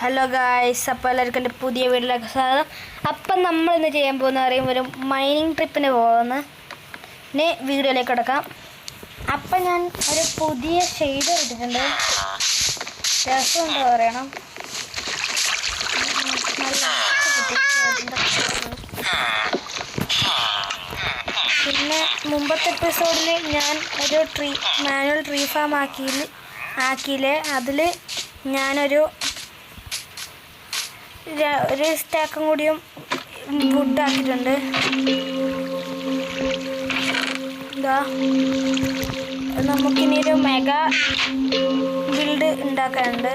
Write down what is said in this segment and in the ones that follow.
Hello guys, അപ്പോൾ എല്ലാവർക്കും എൻ്റെ പുതിയ വീട്ടിലേക്ക് സ്വാഗതം. അപ്പം നമ്മൾ ഇന്ന് ചെയ്യാൻ പോകുന്ന പറയുമ്പോൾ ഒരു മൈനിങ് ട്രിപ്പിന് പോകുന്ന വീഡിയോയിലേക്ക് കിടക്കാം. അപ്പം ഞാൻ ഒരു പുതിയ ഷെയ്ഡ് ഇട്ടിട്ടുണ്ട്. രസമുണ്ടോ പറയണം. പിന്നെ മുമ്പത്തെ എപ്പിസോഡിൽ ഞാൻ ഒരു മാനുവൽ ട്രീ ഫാം ആക്കിയില്ലേ, അതിൽ ഞാനൊരു സ്റ്റാക്കും കൂടിയും വുഡ് ആക്കിയിട്ടുണ്ട്. ഇതാ നമുക്കിനി ഒരു മെഗാ ബിൽഡ് ഉണ്ടാക്കാനുണ്ട്.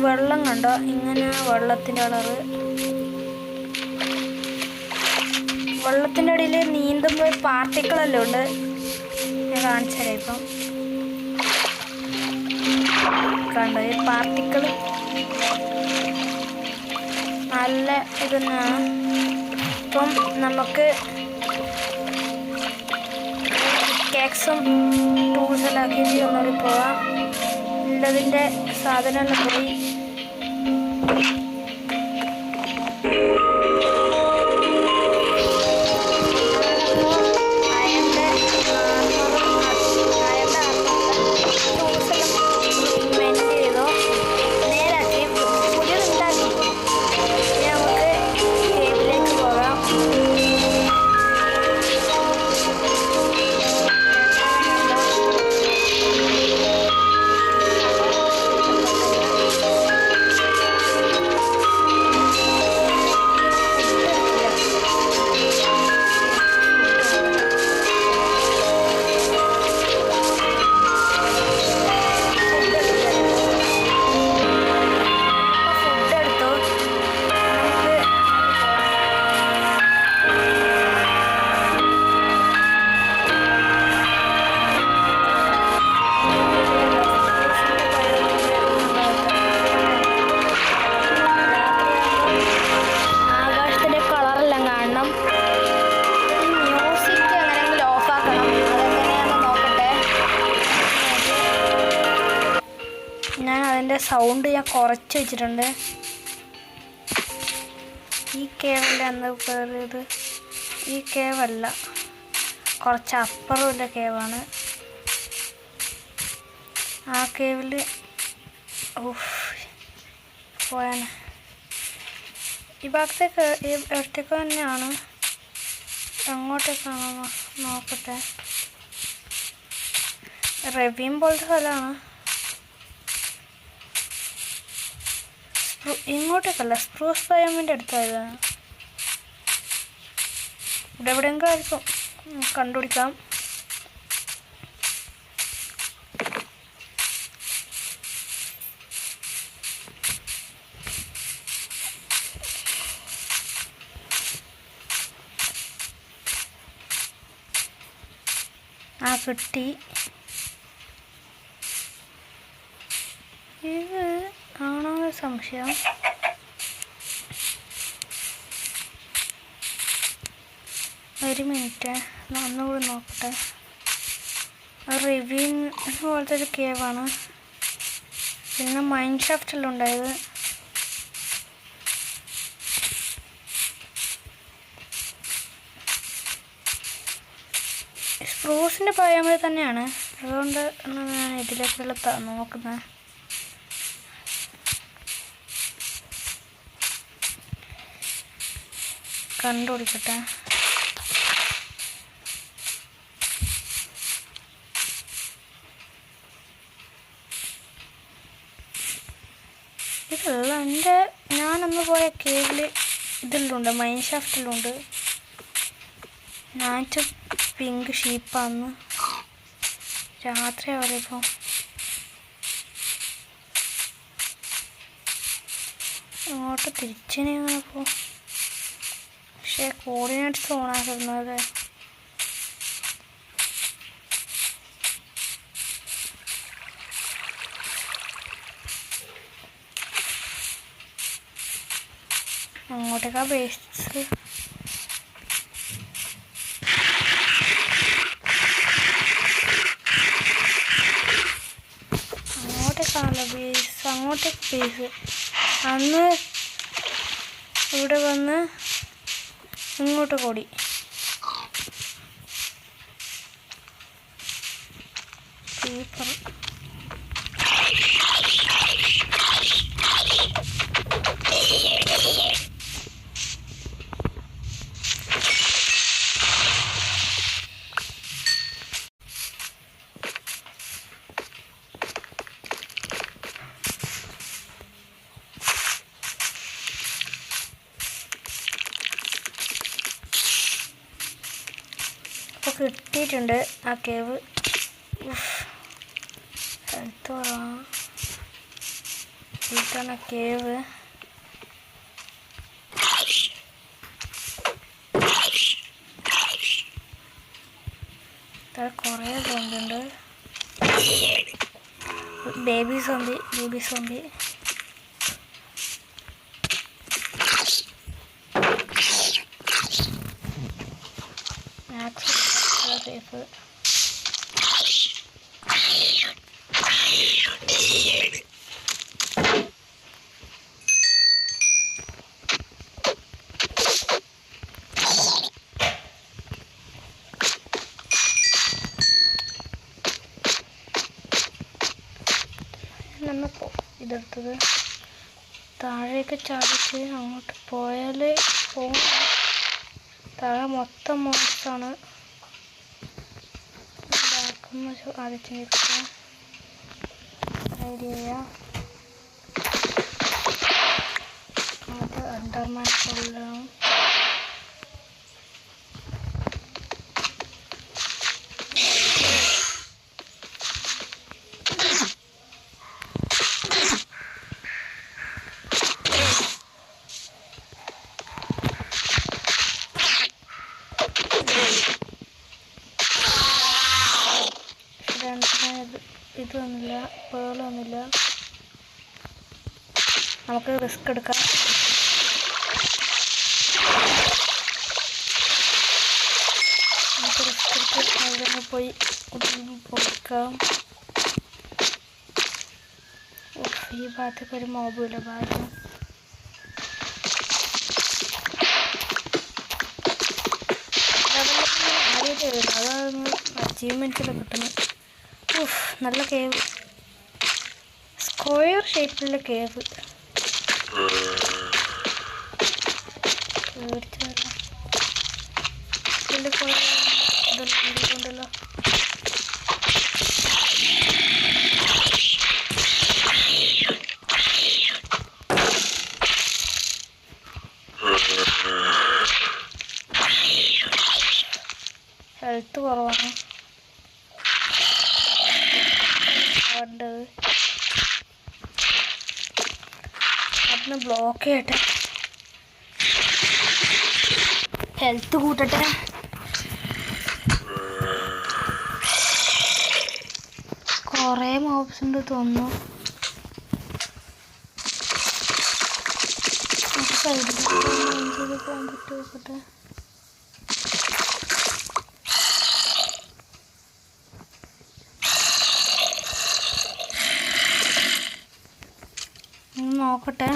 വെള്ളം കണ്ടോ, ഇങ്ങനെ വെള്ളത്തിൻ്റെ കളറ്. വെള്ളത്തിൻ്റെ അടിയിൽ നീന്തുമ്പോൾ പാർട്ടിക്കിളെല്ലാം ഉണ്ട്. ഞാൻ കാണിച്ചു തരാം. ഇപ്പം കണ്ടോ, ഈ പാർട്ടിക്കിൾ നല്ല ഇതെന്നാണ്. ഇപ്പം നമുക്ക് കേക്സും ടൂൾസെല്ലാം ആക്കി ഒന്നുകൂടി പോവാം. ഉള്ളതിൻ്റെ സാധനമെല്ലാം പോയി. സൗണ്ട് ഞാൻ കുറച്ച് വെച്ചിട്ടുണ്ട്. ഈ കേവല്ല എന്ന് കയറിയത്, ഈ കേവല്ല, കുറച്ച് അപ്പുറമുള്ള കേവാണ്. ആ കേവിൽ പോയാൽ ഈ ഭാഗത്തേക്ക് ഇടത്തേക്ക് തന്നെയാണ്. എങ്ങോട്ടേക്കാണോ നോക്കട്ടെ. റവീം പോലത്തെ സ്ഥലമാണ്. ഇങ്ങോട്ടേക്കല്ല, സ്പ്രൂസ് ബയോമിൻ്റെ അടുത്തായതാണ്. ഇവിടെ എവിടെയെങ്കിലും ആയിരിക്കും, കണ്ടുപിടിക്കാം. കിട്ടി. ഇത് ആണോ സംശയം. ഒരു മിനിറ്റ്, ഒന്നുകൂടി നോക്കട്ടെ. റിവ്യൂ പോലത്തെ ഒരു കേവാണ്. പിന്നെ മൈൻ ഷാഫ്റ്റെല്ലാം ഉണ്ടായത്. സ്പ്രൂസിൻ്റെ പഴമ തന്നെയാണ്. അതുകൊണ്ട് ഞാൻ ഇതിലേക്കുള്ള നോക്കുന്നത്. കണ്ടുപിടിക്കട്ടെ. ഇതല്ല, ഞാനന്ന് പോയ കേവിൽ ഇതിലുണ്ട്, മൈൻ ഷാഫ്റ്റിലുണ്ട്. നാറ്റ് പിങ്ക് ഷീപ്പാന്ന്. രാത്രി ആവുമ്പോൾ ഇങ്ങോട്ട് തിരിച്ചിനെ പോ. പക്ഷേ കോർഡിനേറ്റ്സ് ഓണാക്കുന്നത്. അങ്ങോട്ടേക്കാ ബേസ്. അങ്ങോട്ടേക്കാണല്ലോ ബേസ്, അങ്ങോട്ടേക്ക് ബേസ്. അന്ന് ഇവിടെ വന്ന് ഇങ്ങോട്ട് കൂടി. പേപ്പർ ഇപ്പോൾ കിട്ടിയിട്ടുണ്ട് ആ കേവ്. ഇതാണ് കേവ്. കുറേ സോംബിയുണ്ട്. Baby zombie safe. നമ്മൾ ഇതെടുത്തത് താഴേക്ക് ചാടിച്ച് അങ്ങോട്ട് പോയാൽ പോകും. താഴെ മൊത്തം മോശമാണ്. ആദ്യം ഐഡിയ അത് അണ്ടർമാൻ കൊള്ളണം. ഇത് വന്നില്ല, പേൾ വന്നില്ല. നമുക്ക് റിസ്ക് എടുക്കാം. നമുക്ക് റിസ്ക് എടുത്ത് അവിടെ പോയി പൊക്കാം. ഈ ഭാഗത്തൊക്കെ ഒരു മോബില്ല ഭാഗം. അതാണ് അച്ചീവ്മെൻറ്റ്സിൽ കിട്ടുന്നത്. നല്ല കേവ്, സ്ക്വയർ ഷേപ്പിലുള്ള കേവ്. ഉണ്ടല്ലോ. ഹെൽത്ത് കുറവാണ്. അതൊന്ന് ബ്ലോക്ക് ചെയ്യട്ടെ, ഹെൽത്ത് കൂട്ടട്ടെ. കുറേ മോബ്സ് ഉണ്ട് തോന്നുന്നു. സൈഡിൽ പോകാൻ പറ്റുമോ? നോക്കട്ടെ,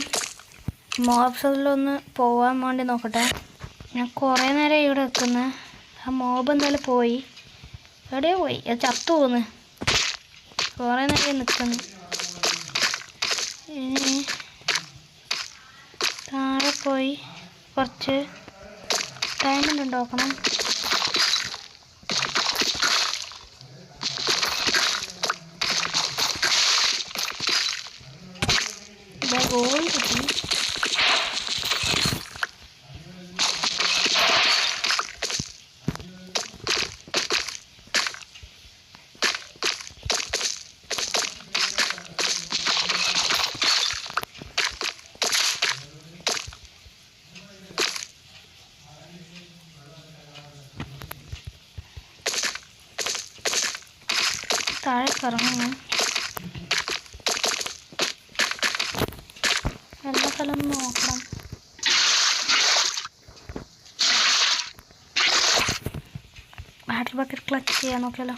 മോബ്സിലൊന്ന് പോകാൻ വേണ്ടി നോക്കട്ടെ. ഞാൻ കുറേ നേരം ഇവിടെ നിൽക്കുന്നത്. ആ മോബ് എന്തായാലും പോയി. എവിടെയോ പോയി, അത് ചത്തു പോന്ന്. കുറേ നേരം നിൽക്കുന്നു. ഇനി താഴെ പോയി കുറച്ച് ഡയമണ്ട് ഉണ്ടാക്കണം. ഗോൾഡ് കിട്ടി. താഴെ കറങ്ങുന്നു. എല്ലാ സ്ഥലം നോക്കണം. വാട്ടർ ബക്കറ്റ് ക്ലച്ച് ചെയ്യാൻ നോക്കിയാലോ,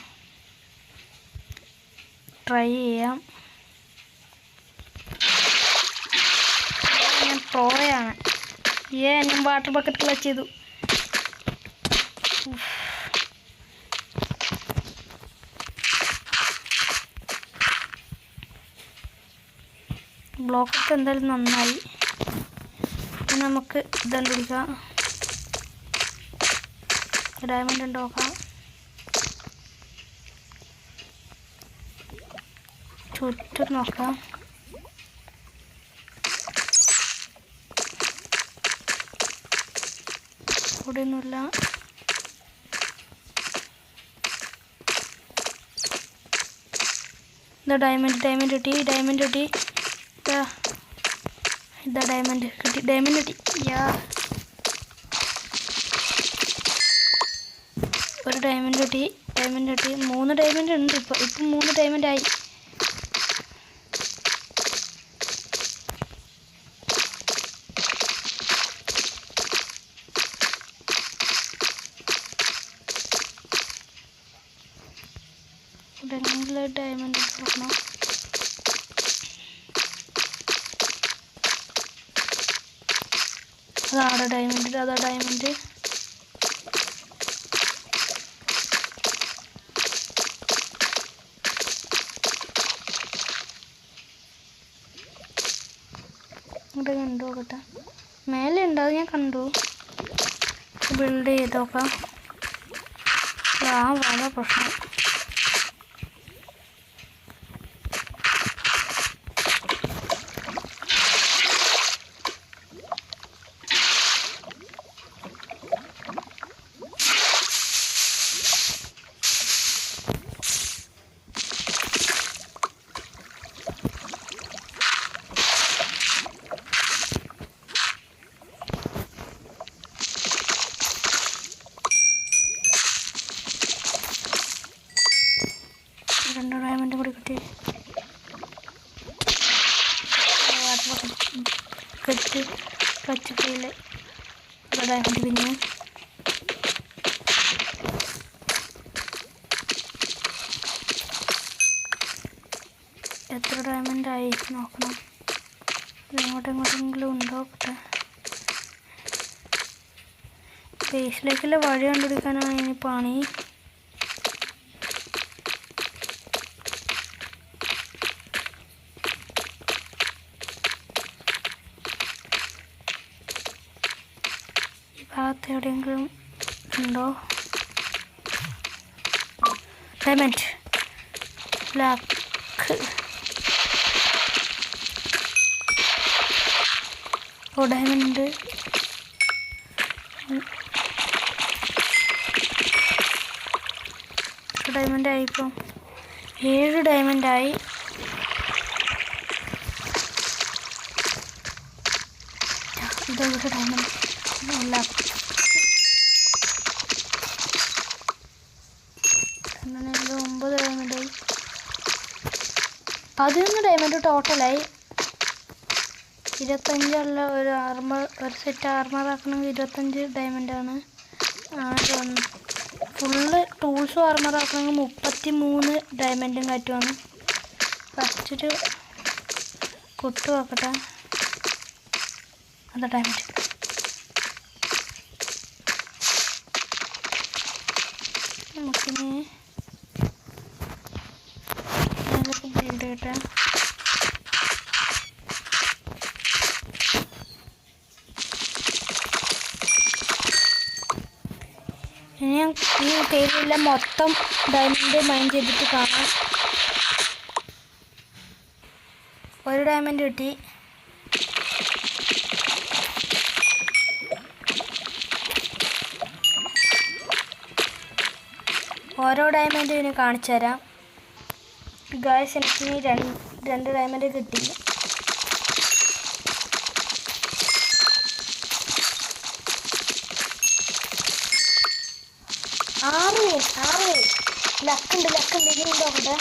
ട്രൈ ചെയ്യാം. പ്രോയാണ്. ഞാൻ വാട്ടർ ബക്കറ്റ് ക്ലച്ച് ചെയ്തു. ബ്ലോക്കൊക്കെ എന്തായാലും നന്നായി. നമുക്ക് ഇതുണ്ട് പിടിക്കാം. ഡയമണ്ട് ഉണ്ട് നോക്കാം. ചുറ്റും നോക്കാം. ഇവിടെ ഒന്നുമില്ല. ഇതാ ഡയമണ്ട് കിട്ടി. ഇതാ ഡയമണ്ട് കിട്ടി. ഒരു ഡയമണ്ട് കിട്ടി. 3 ഡയമണ്ട് ഉണ്ട്. ഇപ്പം 3 ഡയമണ്ട് ആയി. ഡയമണ്ട് നോക്കണം. അതാ ഡയമണ്ട്. ഇവിടെ കണ്ടു നോക്കട്ടെ. മേലെ ഉണ്ട്, അത് ഞാൻ കണ്ടു. ബിൽഡ് ചെയ്ത് നോക്കാം. വളരെ പ്രശ്നം. ഡയമണ്ട് കൂടി കിട്ടി. പച്ചക്കറിയിൽ ഡയമണ്ട്. പിന്നെ എത്ര ഡയമണ്ട് ആയി നോക്കണം. എങ്ങോട്ടെങ്കിലും ഉണ്ടോ? ബേസിലേക്കുള്ള വഴി കണ്ടുപിടിക്കാനാണ് ഇനി പണി. ഭാഗത്ത് എവിടെയെങ്കിലും ഉണ്ടോ? Diamond black. ഡയമണ്ട് ഡയമണ്ടായി. ഇപ്പം 7 ഡയമണ്ടായി. ഇതൊരു ഡയമണ്ട് അല്ല. 9 ഡയമണ്ടായി. 11 ഡയമണ്ട് ടോട്ടലായി. 25 ഒരു സെറ്റ് ആർമർ ആക്കണമെങ്കിൽ 25 ഡയമണ്ടാണ്. ഫുള്ള് ടൂൾസും ആർമർ ആക്കണമെങ്കിൽ 33 ഡയമണ്ടും കാറ്റുമാണ്. ഫസ്റ്റൊരു കുത്തു നോക്കട്ടെ. അതാ ഡയമണ്ട്. നമുക്കിനി അതിലൊക്കെ ബിൽഡ് ചെയ്യട്ടെ. ഇനി ഈ ടേബിളിലെ മൊത്തം ഡയമണ്ട് മൈൻ ചെയ്തിട്ട് കാണാം. 1 ഡയമണ്ട് കിട്ടി. ഓരോ ഡയമണ്ട് ഇനി കാണിച്ചു തരാം. ഗായ്സ്, എനിക്ക് 2 ഡയമണ്ട് കിട്ടി. ആറ് ലക്കുണ്ട്. ഇനി ഉണ്ടോട്ടെ.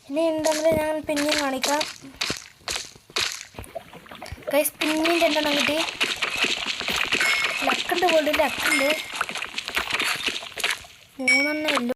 ഇനി ഉണ്ടെങ്കിൽ ഞാൻ പിന്നെയും കാണിക്കാം. ഗൈസ്, പിന്നെയും 2 കിട്ടി. ലക്കുണ്ട്. 3 ഉള്ളൂ.